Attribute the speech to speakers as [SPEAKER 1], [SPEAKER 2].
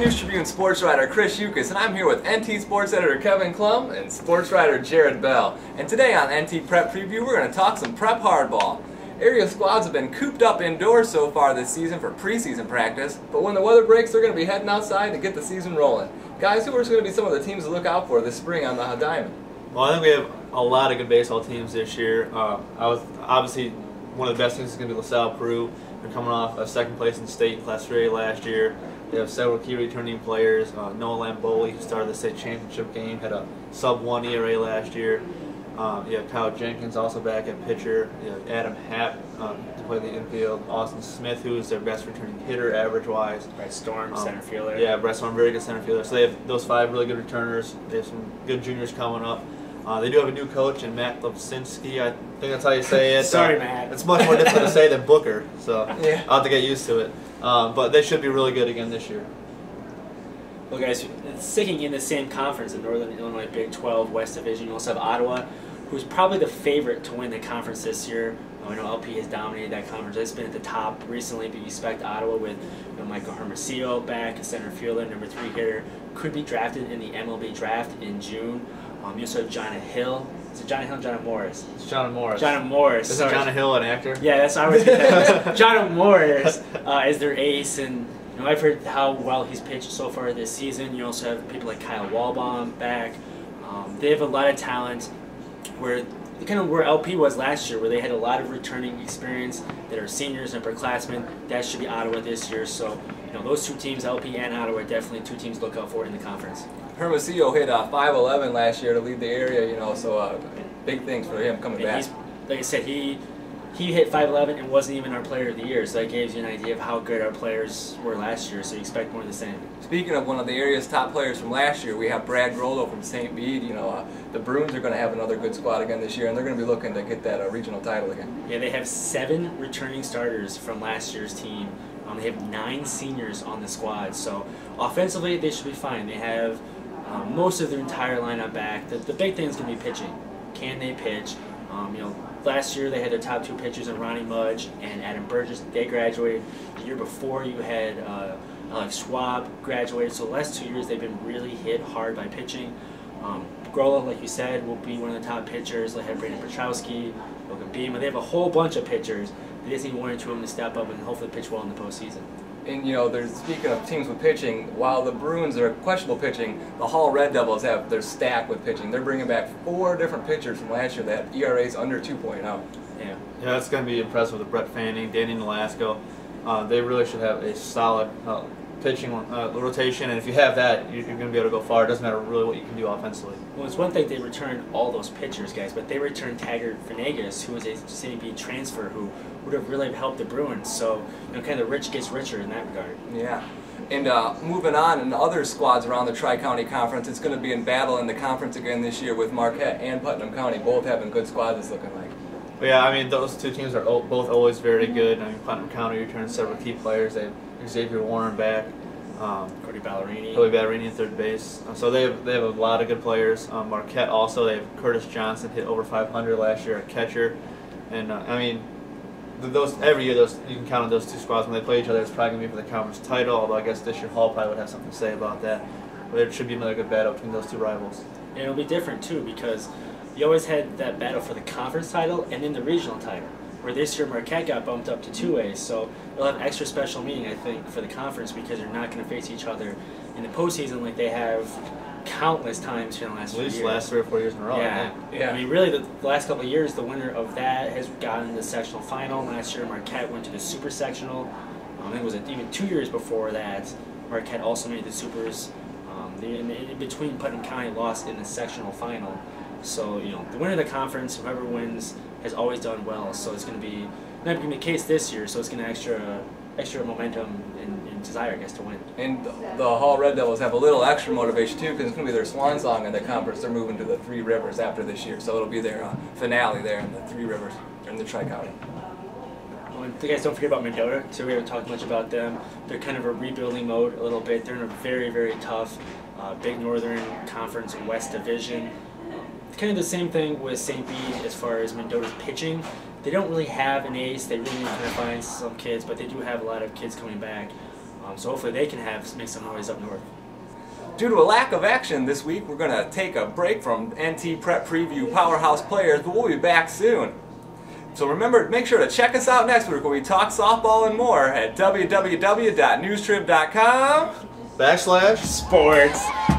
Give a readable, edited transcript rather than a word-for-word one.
[SPEAKER 1] News Tribune sports writer Chris Yukas, and I'm here with NT sports editor Kevin Klum and sports writer Jared Bell. And today on NT Prep Preview, we're going to talk some prep hardball. Area squads have been cooped up indoors so far this season for preseason practice, but when the weather breaks, they're going to be heading outside to get the season rolling. Guys, who are going to be some of the teams to look out for this spring on the diamond?
[SPEAKER 2] Well, I think we have a lot of good baseball teams this year. Obviously one of the best things is going to be LaSalle Peru. They're coming off a second place in state Class 3A last year. They have several key returning players. Noah Lamboli, who started the state championship game, had a sub-1 ERA last year. You have Kyle Jenkins also back at pitcher. You have Adam Happ to play the infield. Austin Smith, who is their best returning hitter average-wise.
[SPEAKER 3] Brett Storm, center fielder.
[SPEAKER 2] Yeah, Brett Storm, very good center fielder. So they have those 5 really good returners. They have some good juniors coming up. They do have a new coach in Matt Lipsinski. I think that's how you say it.
[SPEAKER 3] Sorry, Matt.
[SPEAKER 2] It's much more difficult to say than Booker, so
[SPEAKER 1] yeah.
[SPEAKER 2] I'll have to get used to it. But they should be really good again this year.
[SPEAKER 3] Well, guys, sticking in the same conference, the Northern Illinois Big 12 West Division, you also have Ottawa, who's probably the favorite to win the conference this year. I know LP has dominated that conference. It's been at the top recently, but you expect Ottawa with Michael Hermosillo back, a center fielder, number 3 hitter, could be drafted in the MLB draft in June. You also have Jonah Hill. Is it Jonah Hill or Jonah Morris?
[SPEAKER 2] It's Jonah Morris.
[SPEAKER 3] Jonah Morris.
[SPEAKER 2] Isn't Jonah Hill an actor?
[SPEAKER 3] Yeah, that's how I always get that. Jonah Morris is their ace, and I've heard how well he's pitched so far this season. You also have people like Kyle Walbaum back. They have a lot of talent, where LP was last year, where they had a lot of returning experience that are seniors and upperclassmen. That should be Ottawa this year. So those 2 teams, LP and Ottawa, are definitely 2 teams to look out for in the conference.
[SPEAKER 1] Hermosillo hit 5'11" last year to lead the area, so big things for him coming back.
[SPEAKER 3] Like I said, he hit 5'11" and wasn't even our player of the year, so that gives you an idea of how good our players were last year, so you expect more of the same.
[SPEAKER 1] Speaking of one of the area's top players from last year, we have Brad Grollo from St. Bede. The Bruins are going to have another good squad again this year, and they're going to be looking to get that regional title again.
[SPEAKER 3] Yeah, they have 7 returning starters from last year's team. They have 9 seniors on the squad, so offensively they should be fine. They have most of their entire lineup back. The big thing is going to be pitching. Can they pitch? Last year they had their top 2 pitchers in Ronnie Mudge and Adam Burgess. They graduated. The year before you had Alex Schwab graduated. So the last 2 years they've been really hit hard by pitching. Grollo, like you said, will be one of the top pitchers. They have Brandon Petrowski, Logan Beema. They have a whole bunch of pitchers. They just need 1 or 2 of them to step up and hopefully pitch well in the postseason.
[SPEAKER 1] And speaking of teams with pitching, while the Bruins are questionable pitching, the Hall Red Devils they're stacked with pitching. They're bringing back 4 different pitchers from last year that had ERAs under 2.0.
[SPEAKER 3] Yeah,
[SPEAKER 2] that's going to be impressive with Brett Fanning, Danny Nolasco. They really should have a solid pitching rotation, and if you have that, you're going to be able to go far. It doesn't matter really what you can do offensively.
[SPEAKER 3] Well, it's one thing they returned all those pitchers, guys, but they returned Taggart Venegas, who was a St. Bede transfer, who would have really helped the Bruins. So, kind of the rich gets richer in that regard.
[SPEAKER 1] Yeah. And moving on, in other squads around the Tri-County Conference, it's going to be in battle in the conference again this year with Marquette and Putnam County, both having good squads, it's looking like.
[SPEAKER 2] Well, yeah, those 2 teams are both always very good. Putnam County returned several key players. They have Xavier Warren back.
[SPEAKER 3] Cody Ballerini.
[SPEAKER 2] In third base. So they have a lot of good players. Marquette also, they have Curtis Johnson, hit over 500 last year at catcher. And every year you can count on those 2 squads when they play each other. It's probably going to be for the conference title, although I guess this year Hall probably would have something to say about that. But there should be another good battle between those 2 rivals.
[SPEAKER 3] And it'll be different too, because you always had that battle for the conference title and then the regional title, where this year Marquette got bumped up to 2A, so they'll have extra special meaning, I think, for the conference, because they're not going to face each other in the postseason like they have countless times in the last few years.
[SPEAKER 2] At least the last 3 or 4 years in a row.
[SPEAKER 3] Yeah. Really, the last couple of years, the winner of that has gotten the sectional final. Last year, Marquette went to the super sectional. I think it was even 2 years before that, Marquette also made the supers. In between, Putnam County lost in the sectional final. So, the winner of the conference, whoever wins, has always done well. So it's going to be not going to be the case this year. So it's going to extra momentum and desire, I guess, to win.
[SPEAKER 1] And the Hall Red Devils have a little extra motivation too, because it's going to be their swan song in the conference. They're moving to the 3 Rivers after this year, so it'll be their finale there in the 3 Rivers in the Tri-County.
[SPEAKER 3] Well, guys, don't forget about Mendota. So we haven't talked much about them. They're kind of a rebuilding mode a little bit. They're in a very, very tough Big Northern Conference West Division. Kind of the same thing with St. Bede as far as Mendota's pitching. They don't really have an ace. They really need to find some kids, but they do have a lot of kids coming back. So hopefully they can make some noise up north.
[SPEAKER 1] Due to a lack of action this week, we're going to take a break from NT Prep Preview Powerhouse Players, but we'll be back soon. So remember, make sure to check us out next week where we talk softball and more at www.newstrib.com/sports.